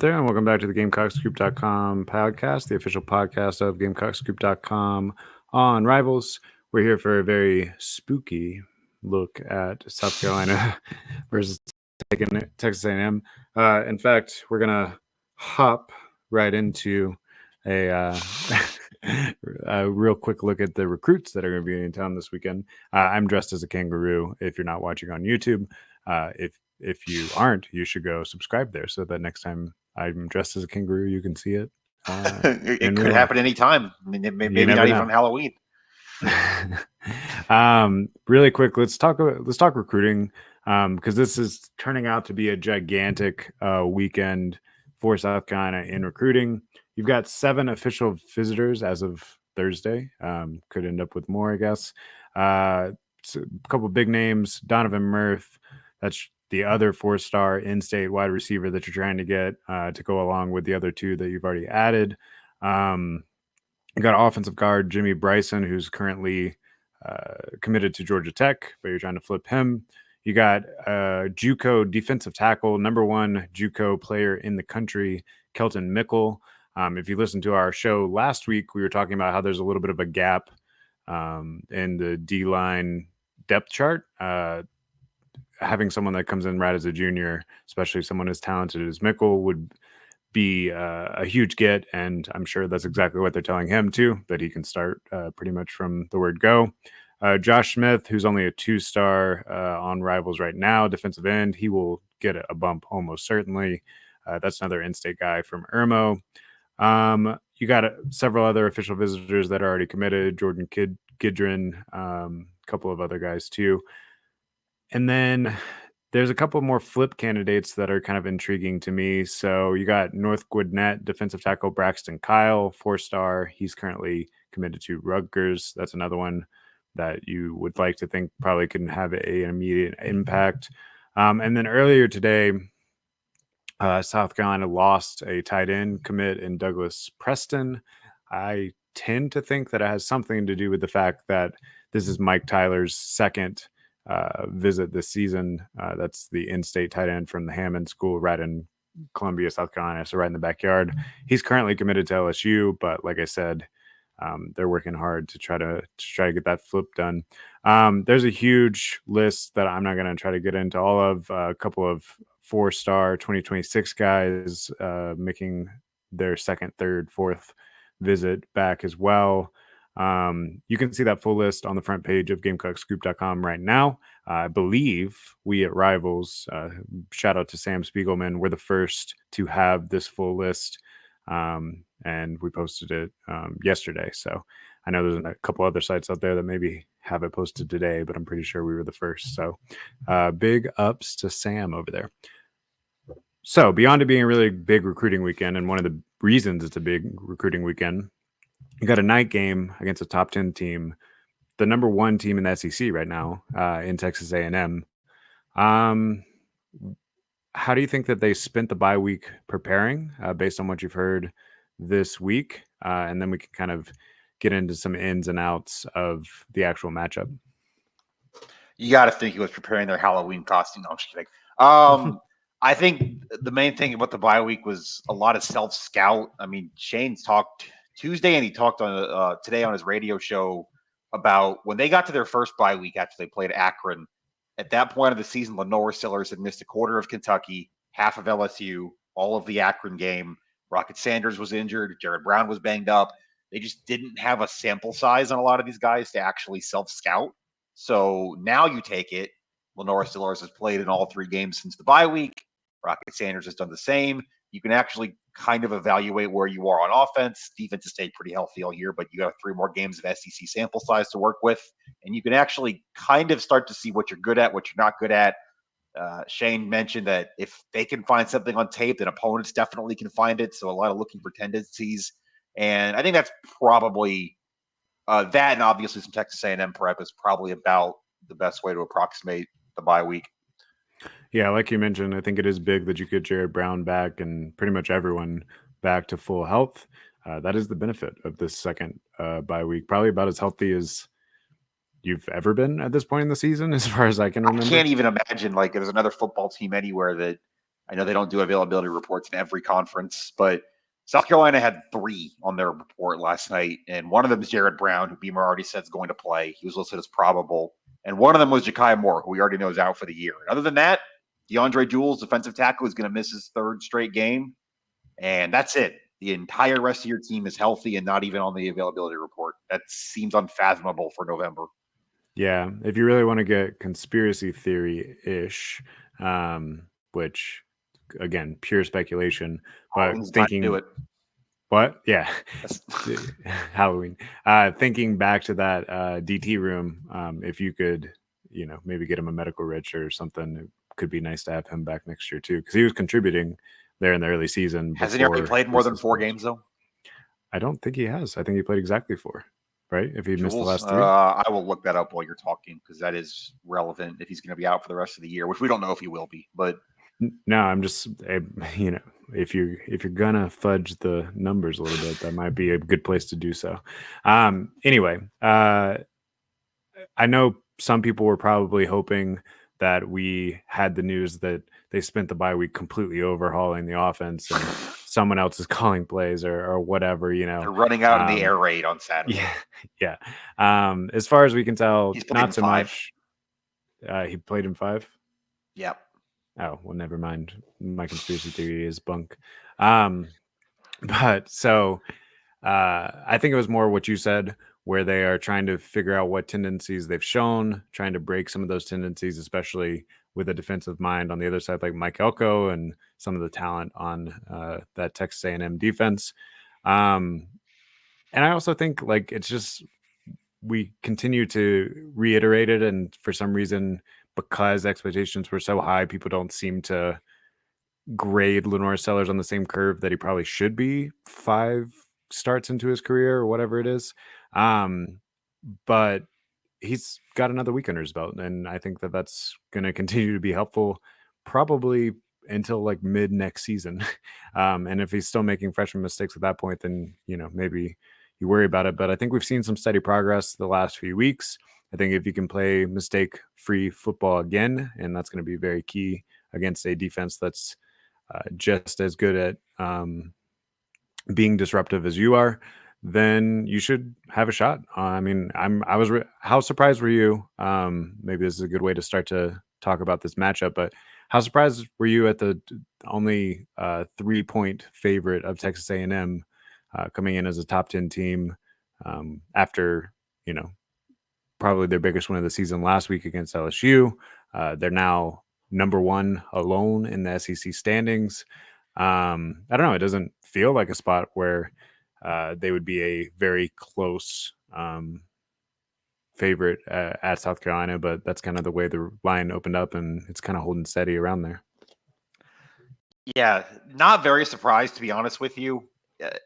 out there, and welcome back to the GamecockScoop.com podcast, the official podcast of GamecockScoop.com on Rivals. We're here for a very spooky look at South Carolina versus Texas A&M. In fact, we're gonna hop right into a a real quick look at the recruits that are going to be in town this weekend. I'm dressed as a kangaroo. If you're not watching on YouTube, if you aren't, you should go subscribe there so that next time I'm dressed as a kangaroo, you can see it. It could happen anytime. I mean, maybe not even on Halloween. Really quick, let's talk recruiting, because this is turning out to be a gigantic weekend for South Carolina in recruiting. You've got 7 official visitors as of Thursday. Could end up with more, I guess. A couple big names: Donovan Murph. That's the other 4-star in-state wide receiver that you're trying to get to go along with the other 2 that you've already added. You got offensive guard Jimmy Bryson, who's currently committed to Georgia Tech, but you're trying to flip him. You got JUCO defensive tackle, number 1 JUCO player in the country, Kelton Mickle. If you listened to our show last week, we were talking about how there's a little bit of a gap in the D-line depth chart. Having someone that comes in right as a junior, especially someone as talented as Mickle, would be a huge get, and I'm sure that's exactly what they're telling him too, that he can start pretty much from the word go. Josh Smith, who's only a 2-star on Rivals right now, defensive end, he will get a bump almost certainly. That's another in-state guy from Irmo. You got several other official visitors that are already committed, Jordan Gidron, a couple of other guys too. And then there's a couple more flip candidates that are kind of intriguing to me. So you got North Gwinnett defensive tackle Braxton Kyle, 4-star. He's currently committed to Rutgers. That's another one that you would like to think probably can have an immediate impact. And then earlier today, South Carolina lost a tight end commit in Douglas Preston. I tend to think that it has something to do with the fact that this is Mike Tyler's second visit this season. That's the in-state tight end from the Hammond School right in Columbia, South Carolina, so right in the backyard. He's currently committed to LSU, but like I said, they're working hard to try to get that flip done. There's a huge list that I'm not going to try to get into all of. A couple of 4-star 2026 guys making their second, third, fourth visit back as well. You can see that full list on the front page of GamecockScoop.com right now. I believe we at Rivals, shout out to Sam Spiegelman, we're the first to have this full list, and we posted it yesterday. So I know there's a couple other sites out there that maybe have it posted today, but I'm pretty sure we were the first. So big ups to Sam over there. So beyond it being a really big recruiting weekend, and one of the reasons it's a big recruiting weekend, you got a night game against a top 10 team, the number 1 team in the SEC right now, in Texas A&M. How do you think that they spent the bye week preparing, based on what you've heard this week? And then we can kind of get into some ins and outs of the actual matchup. You got to think he was preparing their Halloween costume. No, I'm just kidding. I think the main thing about the bye week was a lot of self-scout. I mean, Shane's talked Tuesday, and he talked on today on his radio show about when they got to their first bye week after they played Akron. At that point of the season, Lenore Sillers had missed a quarter of Kentucky, half of LSU, all of the Akron game. Rocket Sanders was injured. Jared Brown was banged up. They just didn't have a sample size on a lot of these guys to actually self-scout. So now you take it. Lenore Sillers has played in all 3 games since the bye week. Rocket Sanders has done the same. You can actually kind of evaluate where you are on offense. Defense has stayed pretty healthy all year, but you got 3 more games of SEC sample size to work with. And you can actually kind of start to see what you're good at, what you're not good at. Shane mentioned that if they can find something on tape, then opponents definitely can find it. So a lot of looking for tendencies. And I think that's probably that, and obviously some Texas A&M prep is probably about the best way to approximate the bye week. Yeah, like you mentioned, I think it is big that you get Jared Brown back and pretty much everyone back to full health. That is the benefit of this second bye week. Probably about as healthy as you've ever been at this point in the season, as far as I can remember. I can't even imagine like there's another football team anywhere that I know they don't do availability reports in every conference, but South Carolina had 3 on their report last night, and one of them is Jared Brown, who Beamer already said is going to play. He was listed as probable. And one of them was Ja'Kai Moore, who we already know is out for the year. And other than that, DeAndre Jules, defensive tackle, is going to miss his 3rd straight game. And that's it. The entire rest of your team is healthy and not even on the availability report. That seems unfathomable for November. Yeah, if you really want to get conspiracy theory-ish, which again, pure speculation, but thinking do it. What? Yeah. Halloween. Thinking back to that DT room, if you could, maybe get him a medical rich or something, it could be nice to have him back next year too, because he was contributing there in the early season. Hasn't he already played more than 4 games though? I don't think he has. I think he played exactly 4, right? If he missed the last 3. I will look that up while you're talking, because that is relevant if he's going to be out for the rest of the year, which we don't know if he will be, but. No, I'm just, if you're gonna fudge the numbers a little bit, that might be a good place to do so. Anyway, I know some people were probably hoping that we had the news that they spent the bye week completely overhauling the offense and someone else is calling plays or whatever. They're running out in the air raid on Saturday. Yeah. As far as we can tell, not so 5. much. He played in 5. Yep. Oh, well, never mind. My conspiracy theory is bunk. But so I think it was more what you said, where they are trying to figure out what tendencies they've shown, trying to break some of those tendencies, especially with a defensive mind on the other side, like Mike Elko and some of the talent on that Texas A&M defense. And I also think it's just, we continue to reiterate it. And for some reason, because expectations were so high, people don't seem to grade LaNorris Sellers on the same curve that he probably should be 5 starts into his career or whatever it is. But he's got another week under his belt, and I think that that's going to continue to be helpful probably until mid next season. And if he's still making freshman mistakes at that point, then maybe you worry about it. But I think we've seen some steady progress the last few weeks. I think if you can play mistake-free football again, and that's going to be very key against a defense that's just as good at being disruptive as you are, then you should have a shot. How surprised were you? Maybe this is a good way to start to talk about this matchup, but how surprised were you at the only 3-point favorite of Texas A&M coming in as a top 10 team after, probably their biggest win of the season last week against LSU? They're now number 1 alone in the SEC standings. I don't know. It doesn't feel like a spot where they would be a very close favorite at South Carolina, but that's kind of the way the line opened up, and it's kind of holding steady around there. Yeah, not very surprised, to be honest with you.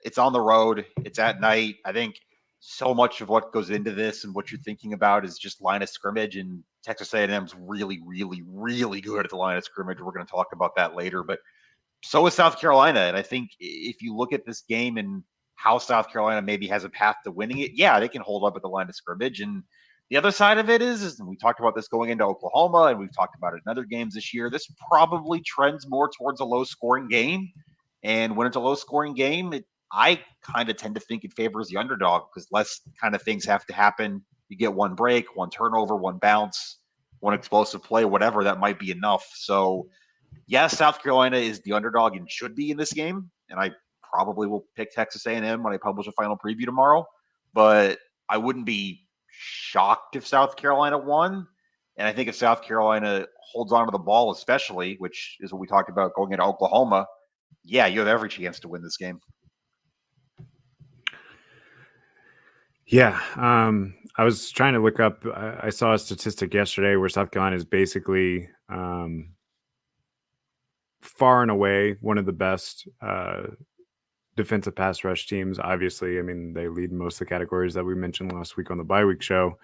It's on the road. It's at night. I think so much of what goes into this and what you're thinking about is just line of scrimmage, and Texas A&M's really, really, really good at the line of scrimmage. We're going to talk about that later, but so is South Carolina. And I think if you look at this game and how South Carolina maybe has a path to winning it, yeah, they can hold up at the line of scrimmage. And the other side of it is and we talked about this going into Oklahoma, and we've talked about it in other games this year, this probably trends more towards a low-scoring game. And when it's a low-scoring game, I kind of tend to think it favors the underdog because less kind of things have to happen. You get one break, one turnover, one bounce, one explosive play, whatever, that might be enough. So, yes, South Carolina is the underdog and should be in this game. And I probably will pick Texas A&M when I publish a final preview tomorrow. But I wouldn't be shocked if South Carolina won. And I think if South Carolina holds on to the ball, especially, which is what we talked about going into Oklahoma, yeah, you have every chance to win this game. Yeah, I was trying to look up. I saw a statistic yesterday where South Carolina is basically far and away one of the best defensive pass rush teams. Obviously, I mean, they lead most of the categories that we mentioned last week on the bye week show.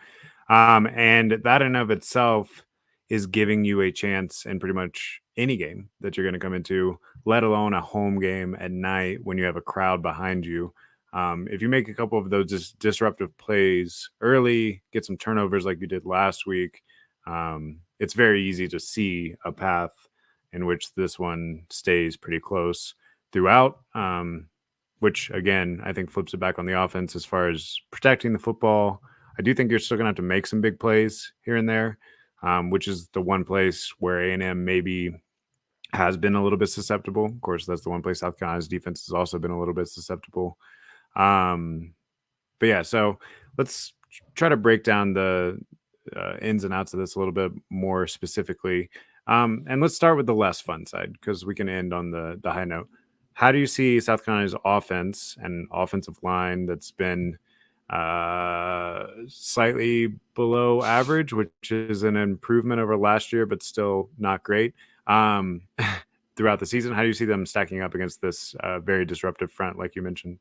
And that in of itself is giving you a chance in pretty much any game that you're going to come into, let alone a home game at night when you have a crowd behind you. If you make a couple of those disruptive plays early, get some turnovers like you did last week, it's very easy to see a path in which this one stays pretty close throughout. Which again, I think flips it back on the offense as far as protecting the football. I do think you're still going to have to make some big plays here and there, which is the one place where A&M maybe has been a little bit susceptible. Of course, that's the one place South Carolina's defense has also been a little bit susceptible. But yeah, so let's try to break down the ins and outs of this a little bit more specifically. And let's start with the less fun side because we can end on the high note. How do you see South Carolina's offense and offensive line that's been slightly below average, which is an improvement over last year, but still not great throughout the season? How do you see them stacking up against this very disruptive front, like you mentioned?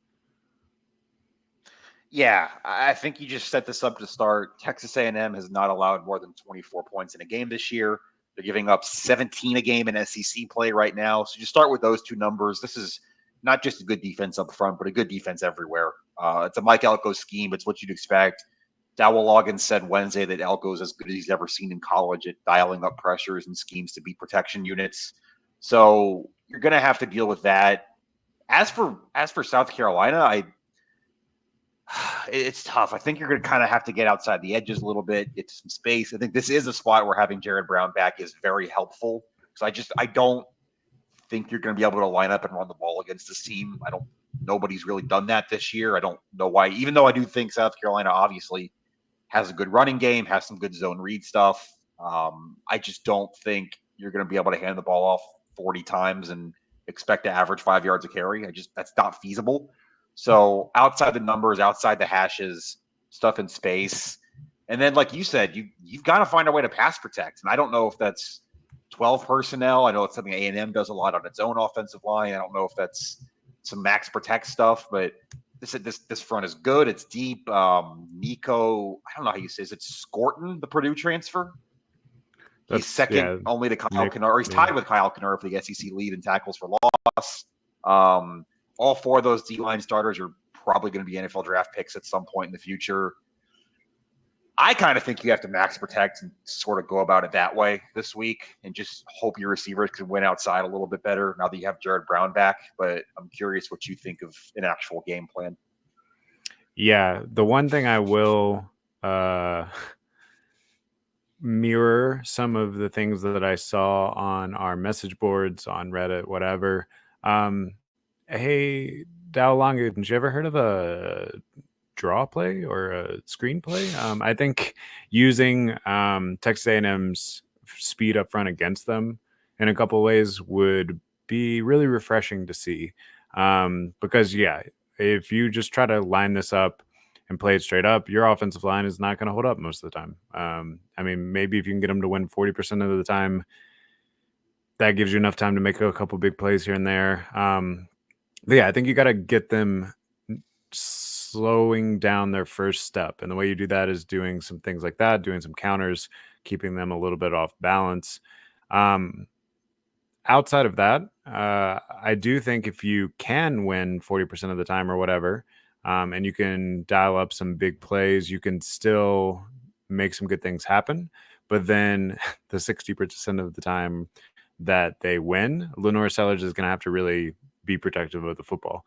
Yeah, I think you just set this up to start. Texas A&M has not allowed more than 24 points in a game this year. They're giving up 17 a game in SEC play right now. So you start with those two numbers. This is not just a good defense up front, but a good defense everywhere. It's a Mike Elko scheme. It's what you'd expect. Dowell Loggins said Wednesday that Elko is as good as he's ever seen in college at dialing up pressures and schemes to beat protection units. So you're going to have to deal with that. As for South Carolina, it's tough. I think you're going to kind of have to get outside the edges a little bit, get to some space. I think this is a spot where having Jared Brown back is very helpful. Because I don't think you're going to be able to line up and run the ball against this team. Nobody's really done that this year. I don't know why, even though I do think South Carolina obviously has a good running game, has some good zone read stuff. I just don't think you're going to be able to hand the ball off 40 times and expect to average 5 yards a carry. That's not feasible. So outside the numbers, outside the hashes, stuff in space. And then, like you said, you've got to find a way to pass protect. And I don't know if that's 12 personnel. I know it's something A&M does a lot on its own offensive line. I don't know if that's some max protect stuff, but this front is good. It's deep. Nico, I don't know how you say it. It's Scorton, the Purdue transfer. He's second only to Kyle Kennard, or he's tied with Kyle Kennard for the SEC lead in tackles for loss. All four of those D-line starters are probably going to be NFL draft picks at some point in the future. I kind of think you have to max protect and sort of go about it that way this week and just hope your receivers can win outside a little bit better now that you have Jared Brown back. But I'm curious what you think of an actual game plan. Yeah, the one thing I will mirror some of the things that I saw on our message boards, on Reddit, whatever. Hey, Dao Longa, did you ever heard of a draw play or a screenplay? I think using Texas A&M's speed up front against them in a couple of ways would be really refreshing to see. Because, yeah, if you just try to line this up and play it straight up, your offensive line is not going to hold up most of the time. I mean, maybe if you can get them to win 40% of the time, that gives you enough time to make a couple big plays here and there. But yeah, I think you got to get them slowing down their first step. And the way you do that is doing some things like that, doing some counters, keeping them a little bit off balance. Outside of that, I do think if you can win 40% of the time or whatever, and you can dial up some big plays, you can still make some good things happen. But then the 60% of the time that they win, Lenore Sellers is going to have to really be protective of the football.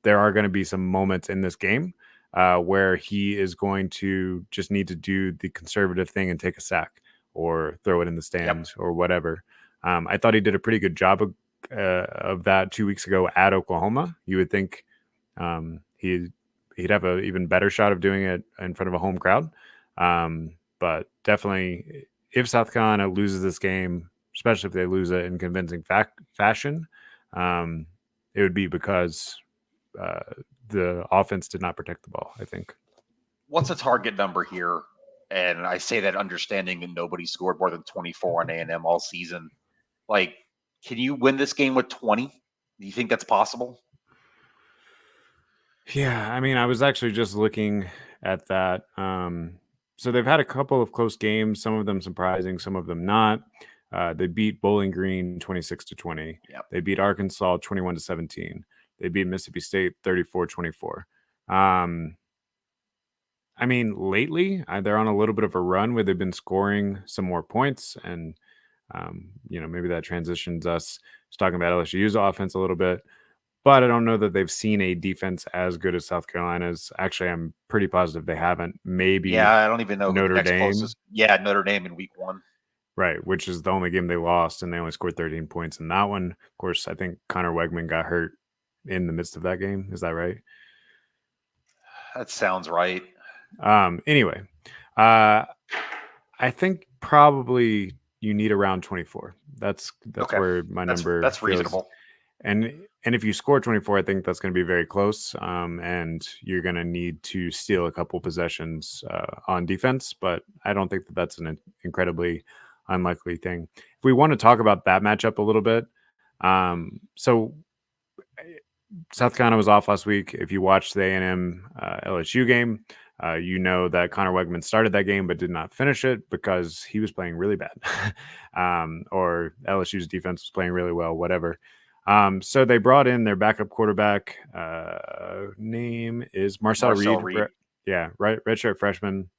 There are going to be some moments in this game where he is going to just need to do the conservative thing and take a sack or throw it in the stands or whatever. I thought he did a pretty good job of that 2 weeks ago at Oklahoma. You would think he'd have an even better shot of doing it in front of a home crowd. But definitely, if South Carolina loses this game, especially if they lose it in convincing fashion, it would be because the offense did not protect the ball, I think. What's a target number here? And I say that understanding that nobody scored more than 24 on A&M all season. Like, can you win this game with 20? Do you think that's possible? Yeah, I mean, I was actually just looking at that. So they've had a couple of close games, some of them surprising, some of them not. They beat Bowling Green 26-20. Yep. They beat Arkansas 21-17. They beat Mississippi State 34-24. I mean, lately they're on a little bit of a run where they've been scoring some more points, and Maybe that transitions us to talking about LSU's offense a little bit. But I don't know that they've seen a defense as good as South Carolina's. Actually, I'm pretty positive they haven't. Yeah, Maybe I don't even know who the Notre next Dame, closest. Yeah, Notre Dame in week 1. right, which is the only game they lost, and they only scored 13 points in that one. Of course, I think Connor Wegman got hurt in the midst of that game. Is that right? That sounds right. Anyway, uh, I think probably you need around 24. That's Okay, where my number that's feels. reasonable. And if you score 24, I think that's going to be very close. And you're going to need to steal a couple possessions on defense. But I don't think that that's an incredibly unlikely thing. If we want to talk about that matchup a little bit, so South Carolina was off last week. If you watched the A&M LSU game, you know that Connor Wegman started that game but did not finish it because he was playing really bad, or LSU's defense was playing really well, whatever. So they brought in their backup quarterback. Name is Marcel Reed. Redshirt freshman.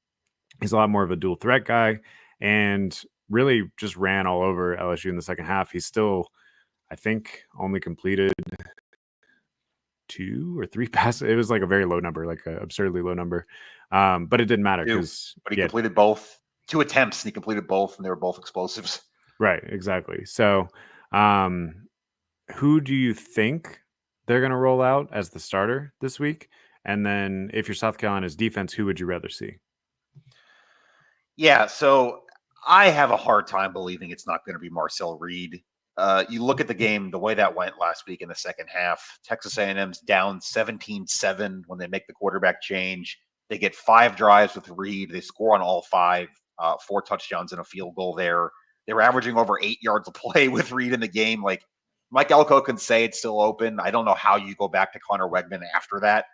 He's a lot more of a dual threat guy and really just ran all over LSU in the second half. He's still, I think, only completed 2 or 3 passes. It was like a very low number, like an absurdly low number. But it didn't matter because he completed both 2 attempts and he completed both, and they were both explosives. Right, exactly. So, who do you think they're going to roll out as the starter this week? And then, if you're South Carolina's defense, who would you rather see? Yeah, so I have a hard time believing it's not going to be Marcel Reed. You look at the game, the way that went last week in the second half. Texas A&M's down 17-7 when they make the quarterback change. They get 5 drives with Reed. They score on all 5, 4 touchdowns and a field goal there. They were averaging over 8 yards of play with Reed in the game. Like, Mike Elko can say it's still open. I don't know how you go back to Connor Wegman after that.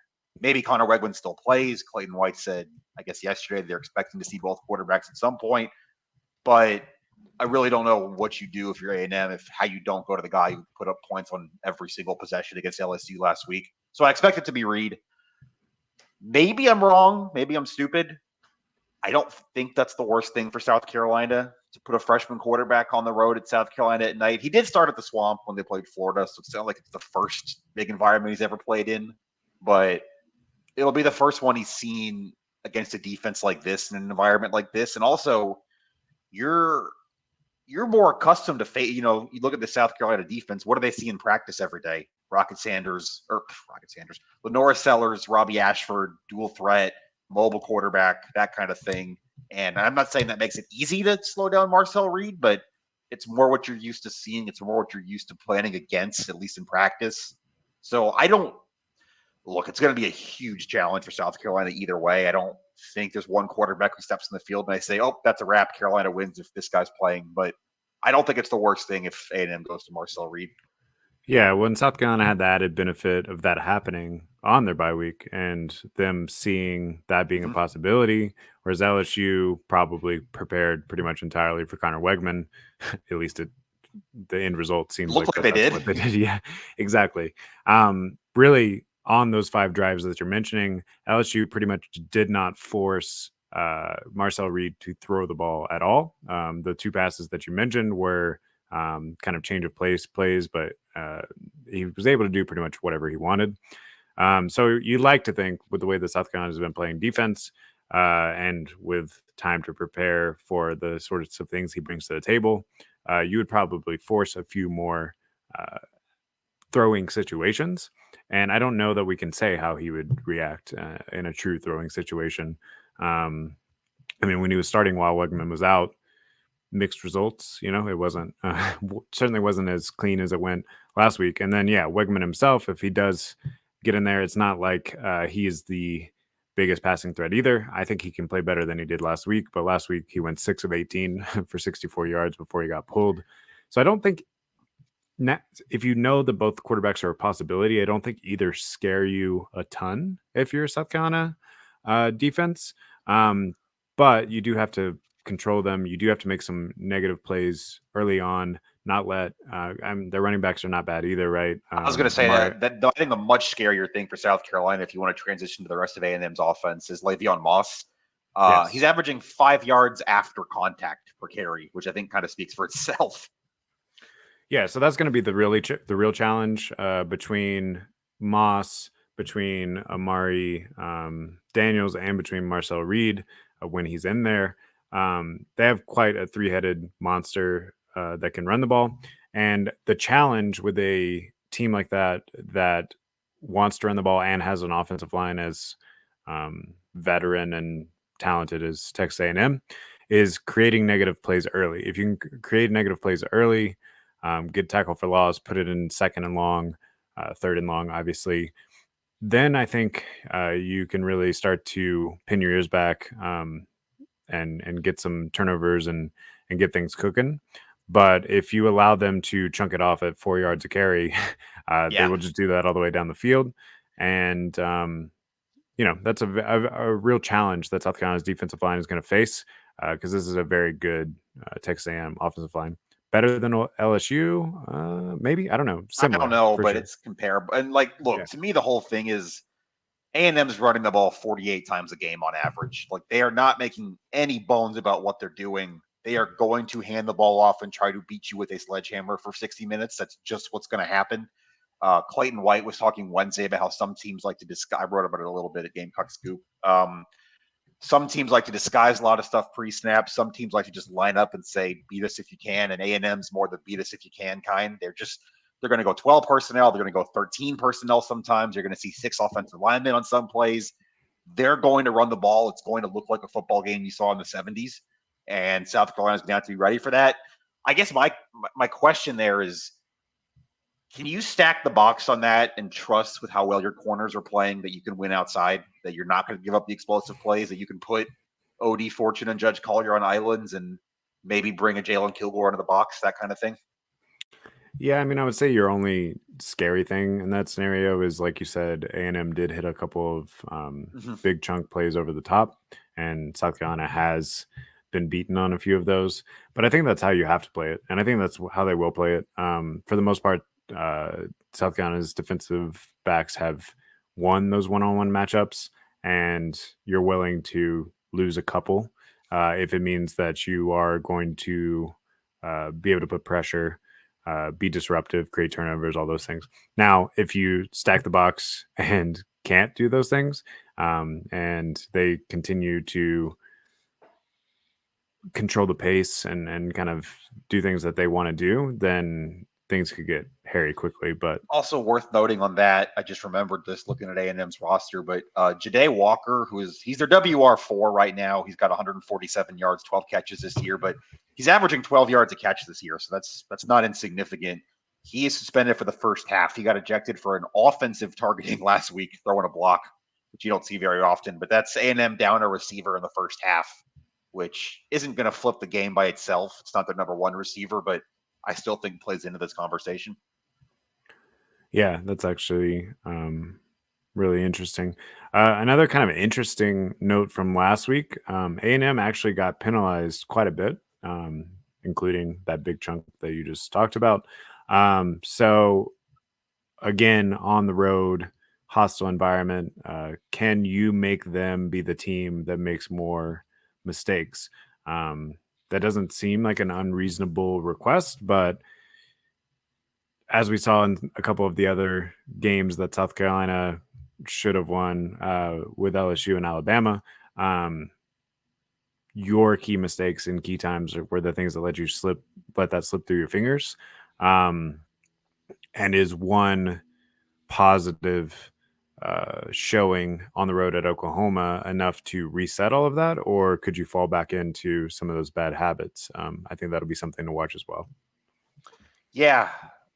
Maybe Connor Wegman still plays. Clayton White said, I guess yesterday, they're expecting to see both quarterbacks at some point. But I really don't know what you do if you're A&M, how you don't go to the guy who put up points on every single possession against LSU last week. So I expect it to be Reed. Maybe I'm wrong. Maybe I'm stupid. I don't think that's the worst thing for South Carolina to put a freshman quarterback on the road at South Carolina at night. He did start at the Swamp when they played Florida, so it sounds like it's the first big environment he's ever played in. But it'll be the first one he's seen against a defense like this in an environment like this. And also, you're more accustomed to you look at the South Carolina defense. What do they see in practice every day? Lenora Sellers, Robbie Ashford, dual threat, mobile quarterback, that kind of thing. And I'm not saying that makes it easy to slow down Marcel Reed, but it's more what you're used to seeing. It's more what you're used to planning against, at least in practice. So it's going to be a huge challenge for South Carolina either way. I don't think there's one quarterback who steps in the field and I say, oh, that's a wrap. Carolina wins if this guy's playing. But I don't think it's the worst thing if A&M goes to Marcel Reed. Yeah, when South Carolina had the added benefit of that happening on their bye week and them seeing that being a possibility, whereas LSU probably prepared pretty much entirely for Connor Wegman, at least the end result seems like they did. What they did. Yeah, exactly. Really, on those 5 drives that you're mentioning, LSU pretty much did not force Marcel Reed to throw the ball at all. The 2 passes that you mentioned were kind of change of plays, but he was able to do pretty much whatever he wanted. So you'd like to think with the way that South Carolina has been playing defense and with time to prepare for the sorts of things he brings to the table, you would probably force a few more throwing situations. And I don't know that we can say how he would react in a true throwing situation. When he was starting while Wegman was out, mixed results. It wasn't certainly wasn't as clean as it went last week. And then, Wegman himself, if he does get in there, it's not like he is the biggest passing threat either. I think he can play better than he did last week. But last week he went 6 of 18 for 64 yards before he got pulled. So I don't think if you know that both quarterbacks are a possibility, I don't think either scare you a ton if you're a South Carolina defense. But you do have to control them. You do have to make some negative plays early on, not let their running backs are not bad either, right? I was going to say that I think a much scarier thing for South Carolina, if you want to transition to the rest of A&M's offense, is Le'Veon Moss. He's averaging 5 yards after contact per carry, which I think kind of speaks for itself. Yeah, so that's going to be the real challenge between Moss, between Amari Daniels, and between Marcel Reed when he's in there. They have quite a three-headed monster that can run the ball. And the challenge with a team like that wants to run the ball and has an offensive line as veteran and talented as Texas A&M is creating negative plays early. If you can create negative plays early, get tackle for loss, put it in second and long, third and long, obviously, then I think you can really start to pin your ears back and get some turnovers and get things cooking. But if you allow them to chunk it off at 4 yards a carry, they will just do that all the way down the field. And, that's a real challenge that South Carolina's defensive line is going to face because this is a very good Texas A&M offensive line. Better than LSU? Maybe. I don't know. Similar, I don't know, but sure. It's comparable. And look, to me, the whole thing is A&M's running the ball 48 times a game on average. Like, they are not making any bones about what they're doing. They are going to hand the ball off and try to beat you with a sledgehammer for 60 minutes. That's just what's going to happen. Clayton White was talking Wednesday about how some teams like to disguise. I wrote about it a little bit at Gamecock Scoop. Some teams like to disguise a lot of stuff pre-snap. Some teams like to just line up and say, beat us if you can. And A&M's more the beat us if you can kind. They're going to go 12 personnel. They're going to go 13 personnel sometimes. You're going to see 6 offensive linemen on some plays. They're going to run the ball. It's going to look like a football game you saw in the 70s. And South Carolina's going to have to be ready for that. I guess my question there is, can you stack the box on that and trust with how well your corners are playing that you can win outside, that you're not going to give up the explosive plays, that you can put OD Fortune and Judge Collier on islands and maybe bring a Jalen Kilgore into the box, that kind of thing? Yeah, I mean, I would say your only scary thing in that scenario is, like you said, A&M did hit a couple of big chunk plays over the top, and South Carolina has been beaten on a few of those. But I think that's how you have to play it, and I think that's how they will play it. For the most part, South Carolina's defensive backs have won those one-on-one matchups, and you're willing to lose a couple if it means that you are going to be able to put pressure, be disruptive, create turnovers, all those things. Now, if you stack the box and can't do those things, and they continue to control the pace and kind of do things that they want to do, then things could get hairy quickly. But also worth noting on that, I just remembered this looking at A&M's roster, but Ja'Day Walker, he's their WR4 right now. He's got 147 yards, 12 catches this year, but he's averaging 12 yards a catch this year, so that's not insignificant. He is suspended for the first half. He got ejected for an offensive targeting last week, throwing a block, which you don't see very often, but that's A&M down a receiver in the first half, which isn't going to flip the game by itself. It's not their number one receiver, but I still think plays into this conversation. Yeah, that's actually really interesting. Another kind of interesting note from last week, A&M actually got penalized quite a bit, including that big chunk that you just talked about. So again, on the road, hostile environment, can you make them be the team that makes more mistakes? That doesn't seem like an unreasonable request, but as we saw in a couple of the other games that South Carolina should have won with LSU and Alabama, your key mistakes in key times were the things that let that slip through your fingers, and is one positive showing on the road at Oklahoma enough to reset all of that, or could you fall back into some of those bad habits? I think that'll be something to watch as well. Yeah,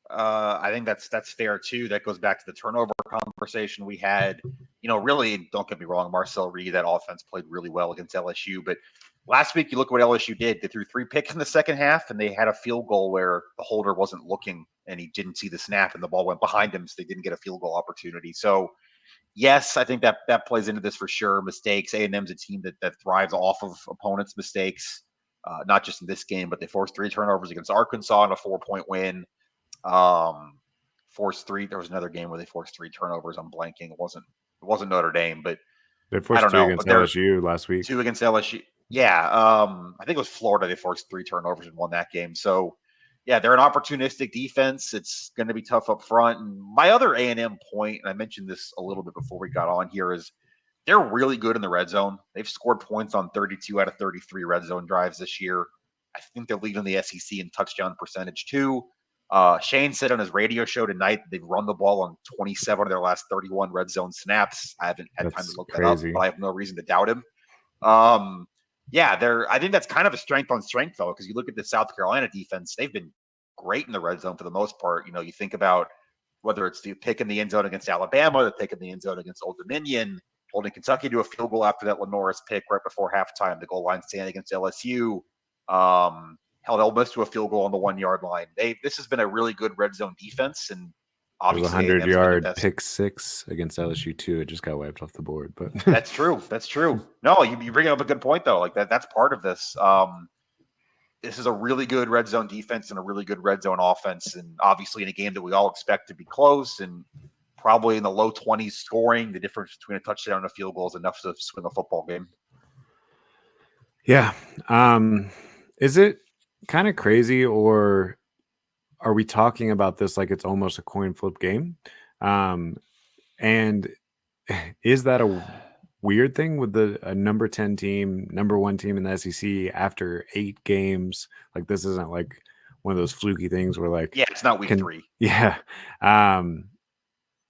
I think that's fair too. That goes back to the turnover conversation we had. Really, don't get me wrong, Marcel Reed, that offense played really well against LSU. But last week, you look at what LSU did. They threw 3 picks in the second half, and they had a field goal where the holder wasn't looking and he didn't see the snap, and the ball went behind him, so they didn't get a field goal opportunity. So, yes, I think that plays into this for sure. Mistakes. A&M's a team that thrives off of opponents' mistakes, not just in this game, but they forced 3 turnovers against Arkansas in a 4-point win. Forced 3. There was another game where they forced 3 turnovers. I'm blanking. It wasn't Notre Dame, but They I forced don't 3 know, against but they're LSU last week. 2 against LSU. Yeah, I think it was Florida. They forced 3 turnovers and won that game. So, yeah, they're an opportunistic defense. It's going to be tough up front. And my other A&M point, and I mentioned this a little bit before we got on here, is they're really good in the red zone. They've scored points on 32 out of 33 red zone drives this year. I think they're leading the SEC in touchdown percentage too. Shane said on his radio show tonight that they've run the ball on 27 of their last 31 red zone snaps. I haven't had time to That's look that up, crazy. but I have no reason to doubt him. Yeah, I think that's kind of a strength on strength though, because you look at the South Carolina defense, they've been great in the red zone for the most part. You think about whether it's the pick in the end zone against Alabama, the pick in the end zone against Old Dominion, holding Kentucky to a field goal after that Lenoris pick right before halftime, the goal line stand against LSU, held Ole Miss to a field goal on the 1 yard line. This has been a really good red zone defense, and There's a obviously 100-yard pick six against LSU too. It just got wiped off the board, but that's true. That's true. No, you bring up a good point though. Like that's part of this. This is a really good red zone defense and a really good red zone offense, and obviously in a game that we all expect to be close and probably in the low 20s scoring, the difference between a touchdown and a field goal is enough to swing a football game. Yeah. Is it kind of crazy, or are we talking about this like it's almost a coin flip game? And is that a weird thing with a number 10 team, number 1 team in the SEC after 8 games? Like this isn't like one of those fluky things where like, yeah, it's not week 3. Yeah.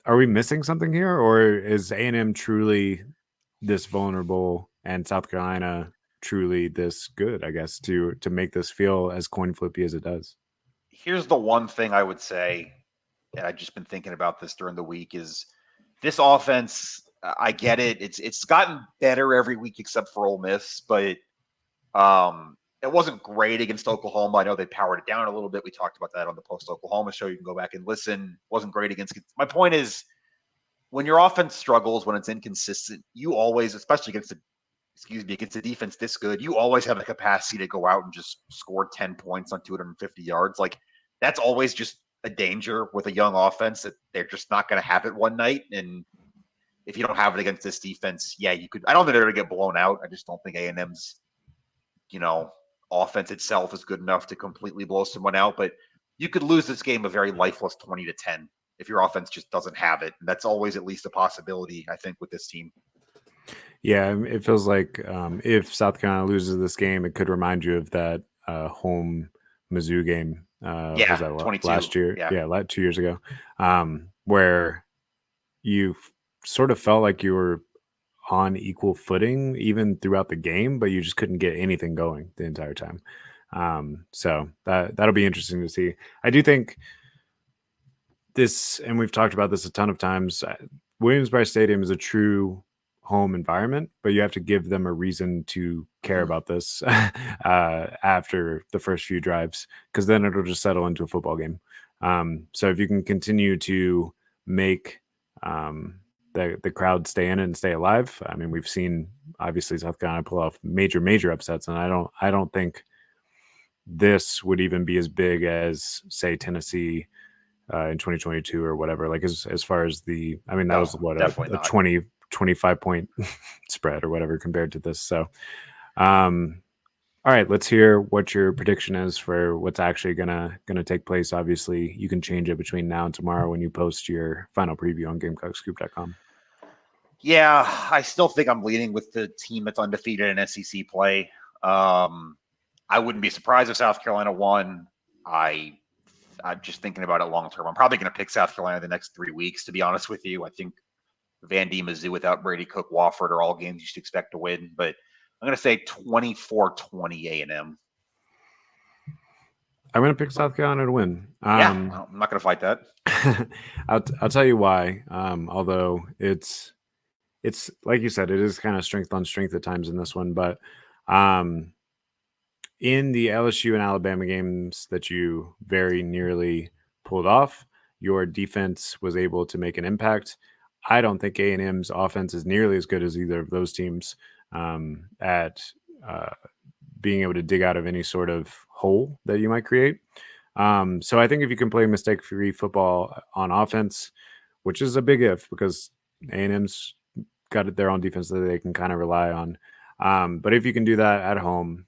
Are we missing something here, or is A&M truly this vulnerable and South Carolina truly this good, I guess, to make this feel as coin flippy as it does? Here's the one thing I would say, and I've just been thinking about this during the week, is this offense, I get it. It's gotten better every week except for Ole Miss, but it wasn't great against Oklahoma. I know they powered it down a little bit. We talked about that on the post Oklahoma show. You can go back and listen. Wasn't great against. My point is, when your offense struggles, when it's inconsistent, you always, especially against a defense this good, you always have the capacity to go out and just score 10 points on 250 yards. Like that's always just a danger with a young offense that they're just not going to have it one night. And if you don't have it against this defense, yeah, you could. I don't think they're going to get blown out. I just don't think A&M's, offense itself is good enough to completely blow someone out. But you could lose this game a very lifeless 20-10 if your offense just doesn't have it. And that's always at least a possibility, I think, with this team. Yeah, it feels like if South Carolina loses this game, it could remind you of that home Mizzou game. Was that 22 last year? Yeah, 2 years ago, where you sort of felt like you were on equal footing even throughout the game, but you just couldn't get anything going the entire time. So that'll be interesting to see. I do think this, and we've talked about this a ton of times, Williams-Brice Stadium is a true home environment, but you have to give them a reason to care about this after the first few drives, because then it'll just settle into a football game. So if you can continue to make the crowd stay in and stay alive, I mean, we've seen obviously South Carolina pull off major upsets, and I don't think this would even be as big as say Tennessee in 2022 or whatever. Like as far as that was what a 25 point spread or whatever compared to this. So, all right, let's hear what your prediction is for what's actually gonna take place. Obviously, you can change it between now and tomorrow when you post your final preview on GamecockScoop.com. Yeah, I still think I'm leaning with the team that's undefeated in SEC play. I wouldn't be surprised if South Carolina won. I'm just thinking about it long term. I'm probably going to pick South Carolina the next 3 weeks, to be honest with you. I think Vandy, Mizzou without Brady, Cook, Wofford are all games you should expect to win. But I'm going to say 24-20 A&M. I'm going to pick South Carolina to win. I'm not going to fight that. I'll tell you why. Although it's like you said, it is kind of strength on strength at times in this one. But in the LSU and Alabama games that you very nearly pulled off, your defense was able to make an impact. I don't think A&M's offense is nearly as good as either of those teams at being able to dig out of any sort of hole that you might create. So I think if you can play mistake-free football on offense, which is a big if, because A&M's got their own defense that they can kind of rely on. But if you can do that at home,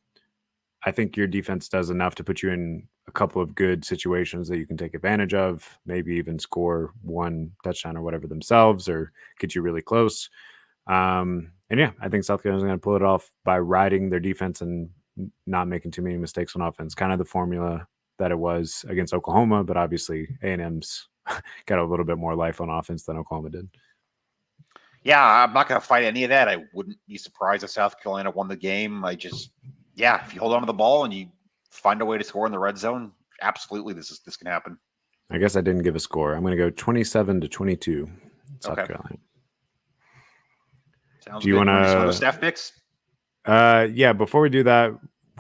I think your defense does enough to put you in a couple of good situations that you can take advantage of, maybe even score one touchdown or whatever themselves or get you really close. And yeah, I think South Carolina's going to pull it off by riding their defense and not making too many mistakes on offense. Kind of the formula that it was against Oklahoma, but obviously A&M's got a little bit more life on offense than Oklahoma did. Yeah, I'm not going to fight any of that. I wouldn't be surprised if South Carolina won the game. If you hold on to the ball and you find a way to score in the red zone, absolutely, this can happen. I guess I didn't give a score. I'm going to go 27-22, South Carolina. Sounds do you want to some of the want staff picks? Yeah, before we do that,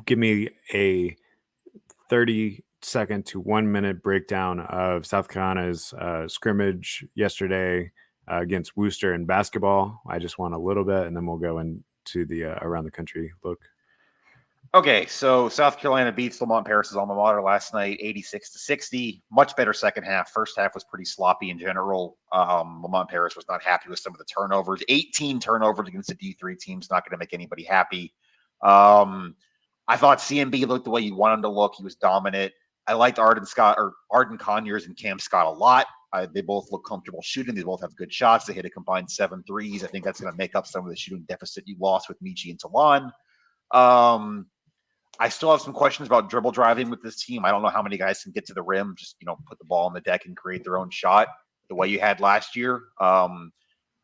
give me a 30-second to 1 minute breakdown of South Carolina's scrimmage yesterday against Worcester in basketball. I just want a little bit, and then we'll go into the around the country look. Okay, so South Carolina beats Lamont Paris's alma mater last night, 86-60. Much better second half. First half was pretty sloppy in general. Lamont Paris was not happy with some of the turnovers. 18 turnovers against a D3 team's not going to make anybody happy. I thought CMB looked the way you want him to look. He was dominant. I liked Arden Conyers and Cam Scott a lot. They both look comfortable shooting. They both have good shots. They hit a combined 7 threes. I think that's going to make up some of the shooting deficit you lost with Michi and Talon. I still have some questions about dribble driving with this team. I don't know how many guys can get to the rim, just put the ball on the deck and create their own shot the way you had last year. I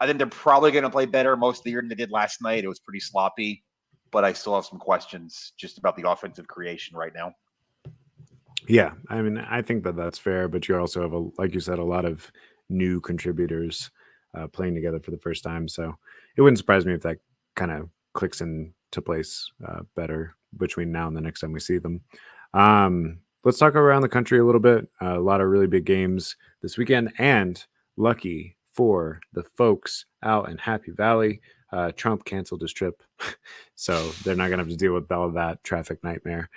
think they're probably going to play better most of the year than they did last night. It was pretty sloppy, but I still have some questions just about the offensive creation right now. Yeah, I mean, I think that's fair, but you also have, like you said, a lot of new contributors playing together for the first time. So it wouldn't surprise me if that kind of clicks into place better between now and the next time we see them. Let's talk around the country a little bit. A lot of really big games this weekend, and lucky for the folks out in Happy Valley, Trump canceled his trip, so they're not going to have to deal with all of that traffic nightmare,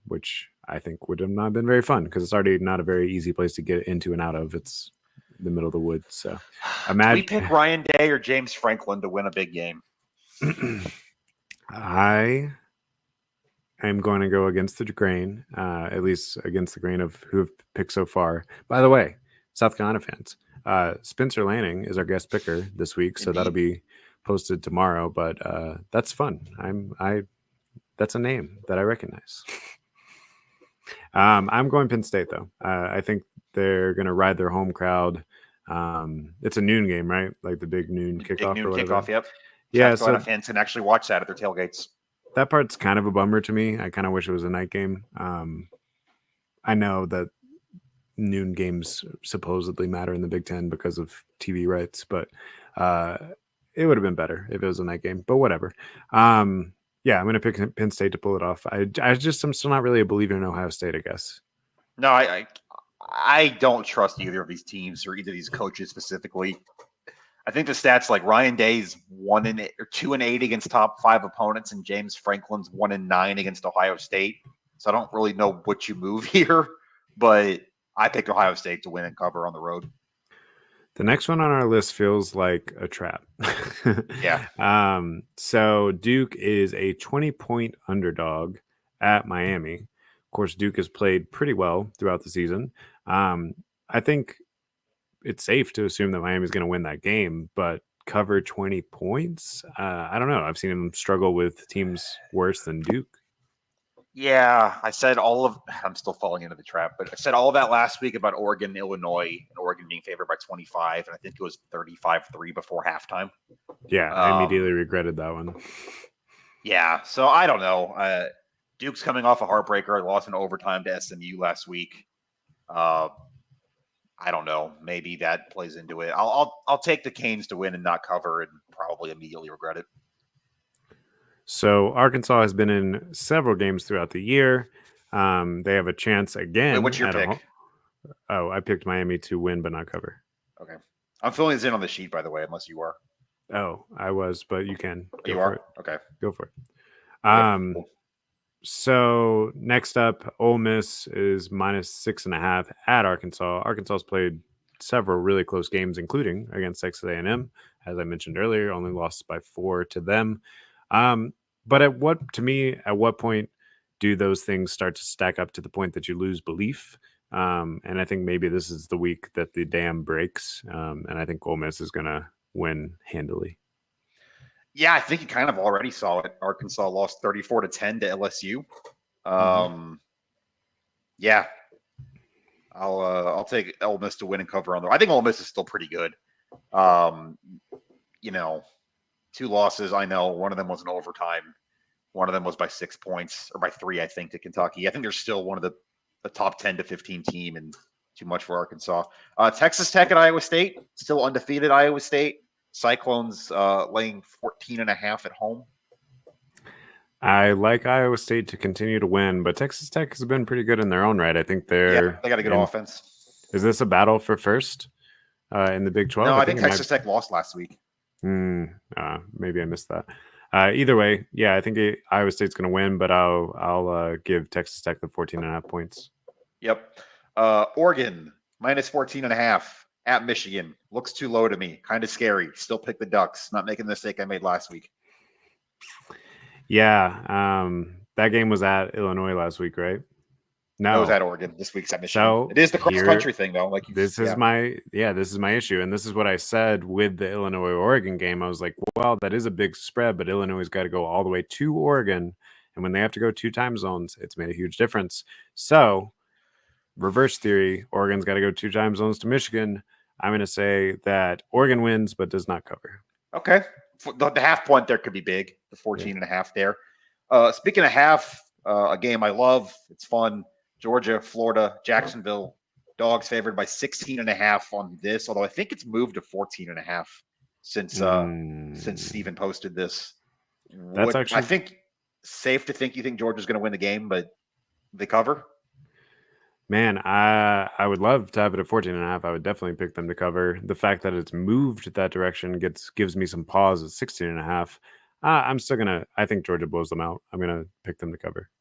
which I think would have not been very fun because it's already not a very easy place to get into and out of. It's the middle of the woods. So Do we pick Ryan Day or James Franklin to win a big game? I am going to go against the grain, at least against the grain of who have picked so far. By the way, South Carolina fans, Spencer Lanning is our guest picker this week, so that'll be posted tomorrow. But that's fun. That's a name that I recognize. I'm going Penn State though. I think they're going to ride their home crowd. It's a noon game, right? Like the big noon kickoff. Big noon kickoff. Yep. Yeah, South Carolina fans can actually watch that at their tailgates. That part's kind of a bummer to me. I kind of wish it was a night game. I know that noon games supposedly matter in the Big Ten because of TV rights, but it would have been better if it was a night game. But whatever. Yeah, I'm going to pick Penn State to pull it off. I'm still not really a believer in Ohio State, I guess. No, I don't trust either of these teams or either of these coaches specifically. I think the stats like Ryan Day's 2-8 against top 5 opponents, and James Franklin's 1-9 against Ohio State. So I don't really know what you move here, but I picked Ohio State to win and cover on the road. The next one on our list feels like a trap. Yeah. So Duke is a 20-point underdog at Miami. Of course, Duke has played pretty well throughout the season. I think it's safe to assume that Miami is going to win that game, but cover 20 points? I don't know. I've seen them struggle with teams worse than Duke. Yeah, I'm still falling into the trap, but I said all of that last week about Oregon, Illinois, and Oregon being favored by 25, and I think it was 35-3 before halftime. Yeah, I immediately regretted that one. Yeah, so I don't know. Duke's coming off a heartbreaker, lost in overtime to SMU last week. I don't know. Maybe that plays into it. I'll take the Canes to win and not cover, and probably immediately regret it. So Arkansas has been in several games throughout the year. They have a chance again. Wait, what's your pick? I picked Miami to win but not cover. Okay. I'm filling this in on the sheet, by the way, unless you are. Oh, I was, but you can. You are? Okay. Go for it. Cool. So next up, Ole Miss is -6.5 at Arkansas. Arkansas's played several really close games, including against Texas A&M, as I mentioned earlier, only lost by 4 to them. But at what point do those things start to stack up to the point that you lose belief? And I think maybe this is the week that the dam breaks, and I think Ole Miss is going to win handily. Yeah, I think you kind of already saw it. Arkansas lost 34-10 to LSU. Yeah, I'll take Ole Miss to win and cover on there. I think Ole Miss is still pretty good. You know, 2 losses. I know one of them was in overtime. One of them was by 6 points or by 3, I think, to Kentucky. I think they're still one of the top 10 to 15 team, and too much for Arkansas. Texas Tech and Iowa State, still undefeated Iowa State. Cyclones laying 14.5 at home. I like Iowa State to continue to win, but Texas Tech has been pretty good in their own right. I think they got a good offense. Is this a battle for first in the Big 12? No, I think Texas Tech lost last week. Maybe I missed that. Either way, yeah, I think Iowa State's going to win, but I'll give Texas Tech the 14.5 points. Yep. Oregon minus 14.5 at Michigan. Looks too low to me. Kind of scary. Still pick the Ducks. Not making the mistake I made last week. Yeah. That game was at Illinois last week, right? No, it was at Oregon. This week's at Michigan. So it is the cross country thing, though. Like this is my issue, and this is what I said with the Illinois Oregon game. I was like, well, that is a big spread, but Illinois got to go all the way to Oregon, and when they have to go 2 time zones, it's made a huge difference. So, reverse theory, Oregon's got to go 2 time zones to Michigan. I'm going to say that Oregon wins, but does not cover. Okay, the half point there could be big. The 14.5 there. Speaking of half, a game I love. It's fun. Georgia, Florida, Jacksonville, dogs favored by 16.5 on this. Although I think it's moved to 14.5 since Steven posted this. That's actually, I think, safe to think you think Georgia's going to win the game, but they cover. Man, I would love to have it at 14.5. I would definitely pick them to cover. The fact that it's moved that direction gives me some pause at 16.5. I'm still gonna. I think Georgia blows them out. I'm gonna pick them to cover.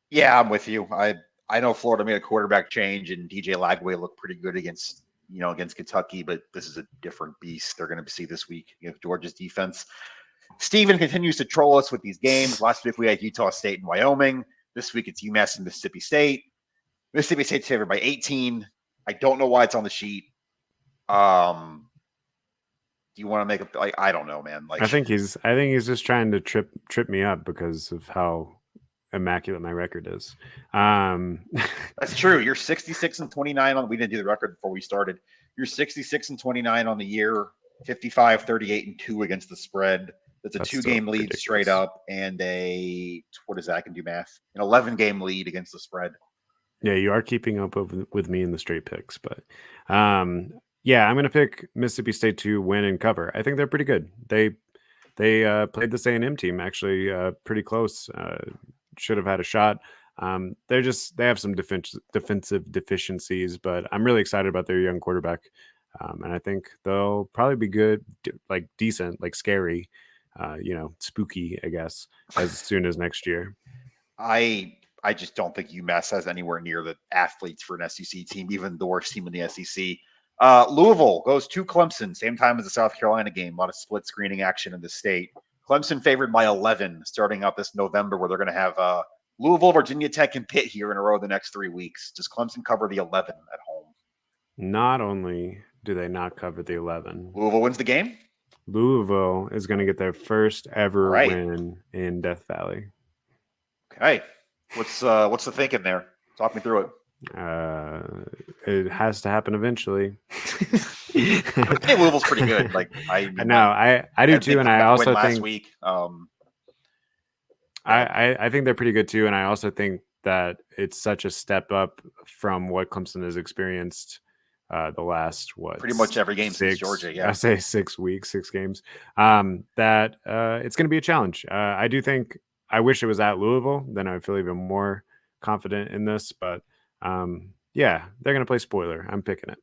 Yeah, I'm with you. I know Florida made a quarterback change, and DJ Lagway looked pretty good against Kentucky, but this is a different beast they're going to see this week against Georgia's defense. Steven continues to troll us with these games. Last week we had Utah State and Wyoming. This week it's UMass and Mississippi State. Mississippi State's favored by 18. I don't know why it's on the sheet. Do you want to make a? I don't know, man. I think he's just trying to trip me up because of how immaculate my record is. That's true. You're 66-29 on. We didn't do the record before we started. You're 66-29 on the year. 55, 38-2 against the spread. That's a 2-game lead ridiculous. Straight up, and what is that? I can do math. An 11-game lead against the spread. Yeah, you are keeping up with me in the straight picks, but yeah, I'm going to pick Mississippi State to win and cover. I think they're pretty good. They played this A&M team actually pretty close. Should have had a shot. They have some defensive deficiencies, but I'm really excited about their young quarterback, and I think they'll probably be good, like decent, like scary, spooky, I guess, as soon as next year. I just don't think UMass has anywhere near the athletes for an SEC team, even the worst team in the SEC. Louisville goes to Clemson, same time as the South Carolina game. A lot of split screening action in the state. Clemson favored by 11 starting out this November, where they're going to have Louisville, Virginia Tech, and Pitt here in a row the next 3 weeks. Does Clemson cover the 11 at home? Not only do they not cover the 11, Louisville wins the game. Louisville is going to get their first ever win in Death Valley. Okay, what's the thinking there? Talk me through it. It has to happen eventually. I think Louisville's pretty good. Like I do too, and I also think last week. I think they're pretty good too, and I also think that it's such a step up from what Clemson has experienced the last pretty much every game since Georgia. Yeah, I say 6 weeks, 6 games. That it's going to be a challenge. I do think I wish it was at Louisville, then I would feel even more confident in this, but. Yeah, they're going to play spoiler. I'm picking it.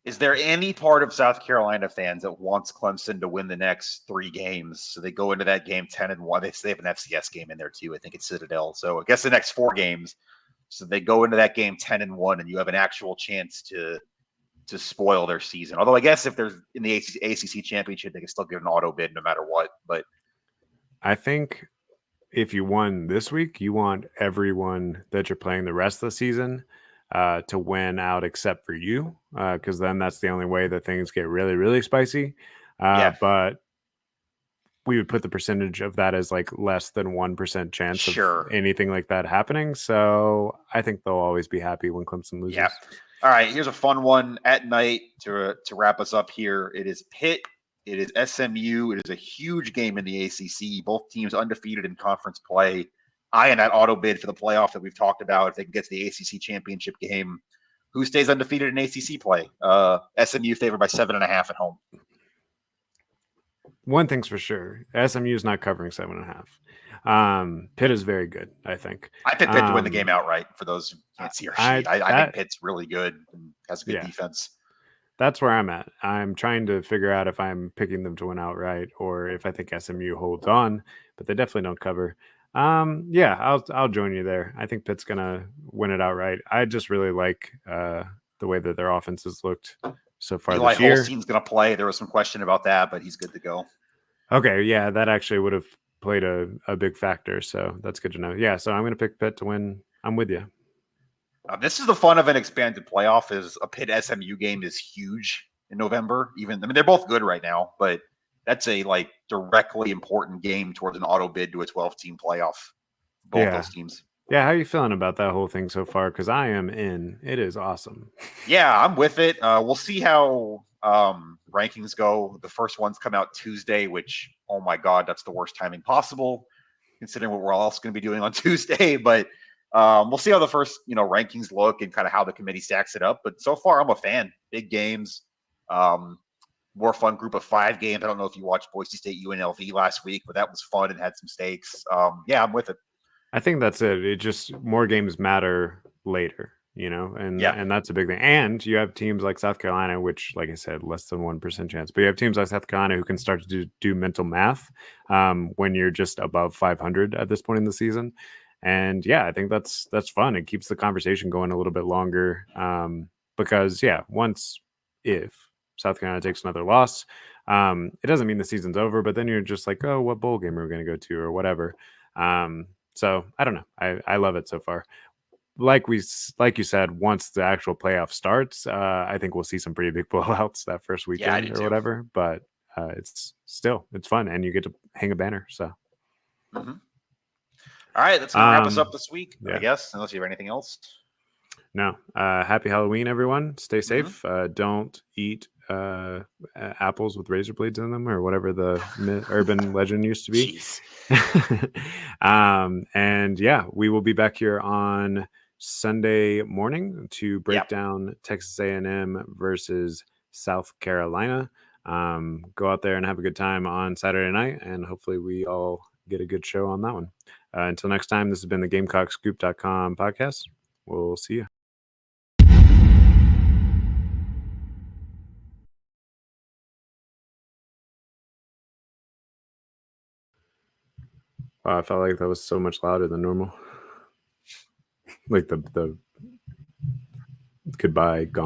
Is there any part of South Carolina fans that wants Clemson to win the next 3 games? So they go into that game 10-1. They have an FCS game in there too. I think it's Citadel. So I guess the next 4 games. So they go into that game 10-1, and you have an actual chance to to spoil their season. Although I guess if there's in the ACC championship, they can still get an auto bid no matter what. But I think if you won this week, you want everyone that you're playing the rest of the season to win out except for you, because then that's the only way that things get really, really spicy. But we would put the percentage of that as like less than 1% chance of anything like that happening. So I think they'll always be happy when Clemson loses. Yeah. All right. Here's a fun one at night to wrap us up here. It is Pitt. It is SMU. It is a huge game in the ACC. Both teams undefeated in conference play. I in that auto bid for the playoff that we've talked about. If they can get to the ACC championship game, who stays undefeated in ACC play? SMU favored by 7.5 at home. One thing's for sure, SMU is not covering 7.5. Pitt is very good, I think. I picked Pitt to win the game outright. For those who can't see our sheet, I think Pitt's really good and has a good defense. That's where I'm at. I'm trying to figure out if I'm picking them to win outright or if I think SMU holds on, but they definitely don't cover. I'll join you there. I think Pitt's gonna win it outright. I just really like the way that their offense has looked so far Eli this year. Holstein's going to play. There was some question about that, but he's good to go. Okay, yeah, that actually would have played a big factor, so that's good to know. Yeah, so I'm going to pick Pitt to win. I'm with you. This is the fun of an expanded playoff. Is a Pitt SMU game is huge in November. They're both good right now, but that's a like directly important game towards an auto bid to a 12-team playoff. Both those teams. Yeah, how are you feeling about that whole thing so far? Because I am in. It is awesome. Yeah, I'm with it. We'll see how rankings go. The first ones come out Tuesday, which, oh my God, that's the worst timing possible, considering what we're all else going to be doing on Tuesday. But we'll see how the first, rankings look and kind of how the committee stacks it up. But so far, I'm a fan. Big games. More fun group of 5 games. I don't know if you watched Boise State UNLV last week, but that was fun and had some stakes. I'm with it. I think that's it. It just more games matter later, and that's a big thing. And you have teams like South Carolina, which, like I said, less than 1% chance. But you have teams like South Carolina who can start to do mental math when you're just above 500 at this point in the season. And I think that's fun. It keeps the conversation going a little bit longer because if South Carolina takes another loss, it doesn't mean the season's over. But then you're just like, oh, what bowl game are we going to go to or whatever. So I don't know. I love it so far. Like you said, once the actual playoff starts, I think we'll see some pretty big blowouts that first weekend or whatever. But it's fun, and you get to hang a banner. So, all right, that's gonna wrap us up this week, I guess. Unless you have anything else. No. Happy Halloween, everyone. Stay safe. Don't eat apples with razor blades in them or whatever the urban legend used to be. And we will be back here on Sunday morning to break down Texas A&M versus South Carolina. Go out there and have a good time on Saturday night, and hopefully we all get a good show on that one. Until next time, this has been the GamecockScoop.com podcast. We'll see you. Wow, I felt like that was so much louder than normal. Like the goodbye gone.